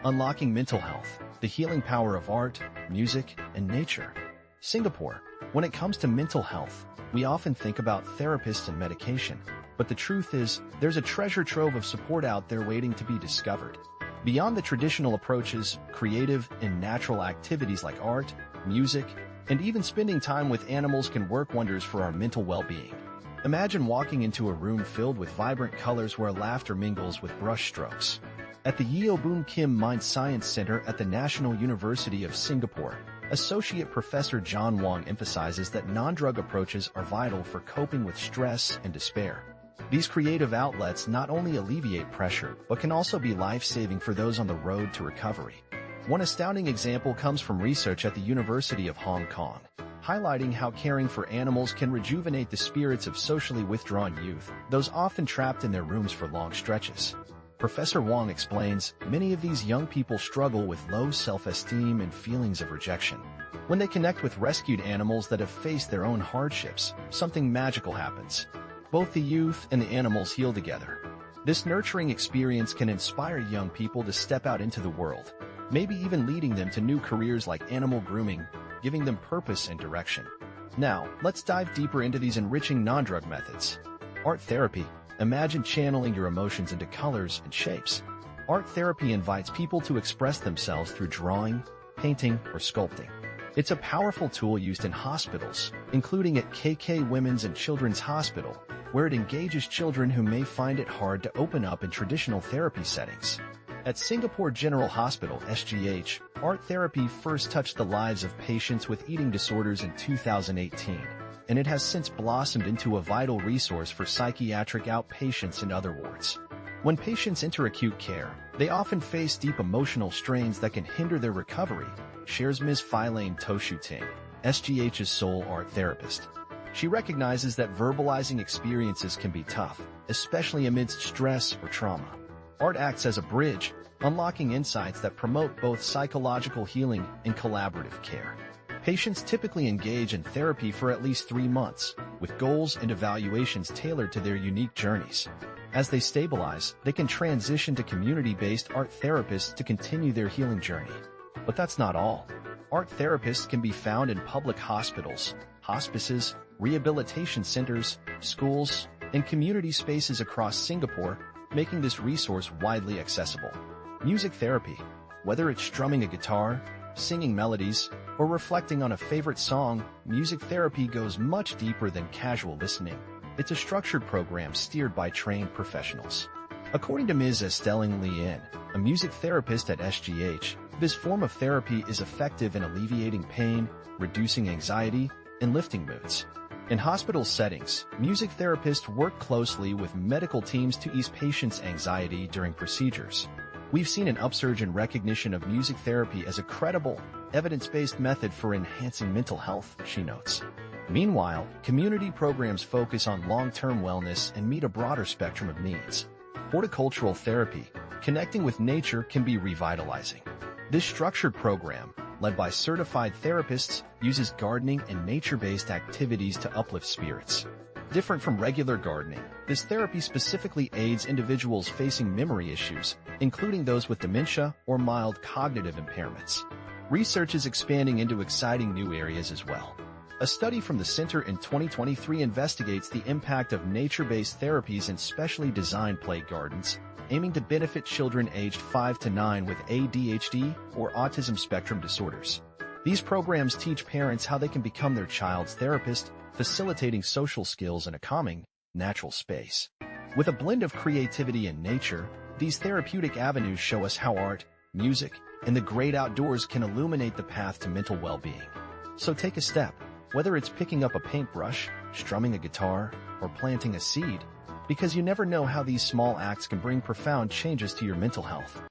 Unlocking mental health, the healing power of art, music, and nature. Singapore. When it comes to mental health, we often think about therapists and medication, but the truth is, there's a treasure trove of support out there waiting to be discovered. Beyond the traditional approaches, creative and natural activities like art, music, and even spending time with animals can work wonders for our mental well-being. Imagine walking into a room filled with vibrant colors where laughter mingles with brush strokes. At the Yeo Boon Kim Mind Science Center at the National University of Singapore, Associate Professor John Wong emphasizes that non-drug approaches are vital for coping with stress and despair. These creative outlets not only alleviate pressure, but can also be life-saving for those on the road to recovery. One astounding example comes from research at the University of Hong Kong, highlighting how caring for animals can rejuvenate the spirits of socially withdrawn youth, those often trapped in their rooms for long stretches. Professor Wong explains, many of these young people struggle with low self-esteem and feelings of rejection. When they connect with rescued animals that have faced their own hardships, something magical happens. Both the youth and the animals heal together. This nurturing experience can inspire young people to step out into the world, maybe even leading them to new careers like animal grooming, giving them purpose and direction. Now, let's dive deeper into these enriching non-drug methods. Art therapy. Imagine channeling your emotions into colors and shapes. Art therapy invites people to express themselves through drawing, painting, or sculpting. It's a powerful tool used in hospitals, including at KK Women's and Children's Hospital, where it engages children who may find it hard to open up in traditional therapy settings. At Singapore General Hospital (SGH), art therapy first touched the lives of patients with eating disorders in 2018. And it has since blossomed into a vital resource for psychiatric outpatients and other wards. When patients enter acute care, they often face deep emotional strains that can hinder their recovery, shares Ms. Philane Toshu Ting, SGH's sole art therapist. She recognizes that verbalizing experiences can be tough, especially amidst stress or trauma. Art acts as a bridge, unlocking insights that promote both psychological healing and collaborative care. Patients typically engage in therapy for at least 3 months, with goals and evaluations tailored to their unique journeys. As they stabilize, they can transition to community-based art therapists to continue their healing journey. But that's not all. Art therapists can be found in public hospitals, hospices, rehabilitation centers, schools, and community spaces across Singapore, making this resource widely accessible. Music therapy. Whether it's strumming a guitar, singing melodies, or reflecting on a favorite song, music therapy goes much deeper than casual listening. It's a structured program steered by trained professionals. According to Ms. Estelling Lien, a music therapist at SGH, this form of therapy is effective in alleviating pain, reducing anxiety, and lifting moods. In hospital settings, music therapists work closely with medical teams to ease patients' anxiety during procedures. We've seen an upsurge in recognition of music therapy as a credible, evidence-based method for enhancing mental health, she notes. Meanwhile, community programs focus on long-term wellness and meet a broader spectrum of needs. Horticultural therapy, connecting with nature, can be revitalizing. This structured program, led by certified therapists, uses gardening and nature-based activities to uplift spirits. Different from regular gardening, this therapy specifically aids individuals facing memory issues, including those with dementia or mild cognitive impairments. Research is expanding into exciting new areas as well. A study from the center in 2023 investigates the impact of nature-based therapies in specially designed play gardens, aiming to benefit children aged 5 to 9 with ADHD or autism spectrum disorders. These programs teach parents how they can become their child's therapist, facilitating social skills in a calming, natural space. With a blend of creativity and nature, these therapeutic avenues show us how art, music, and the great outdoors can illuminate the path to mental well-being. So take a step, whether it's picking up a paintbrush, strumming a guitar, or planting a seed, because you never know how these small acts can bring profound changes to your mental health.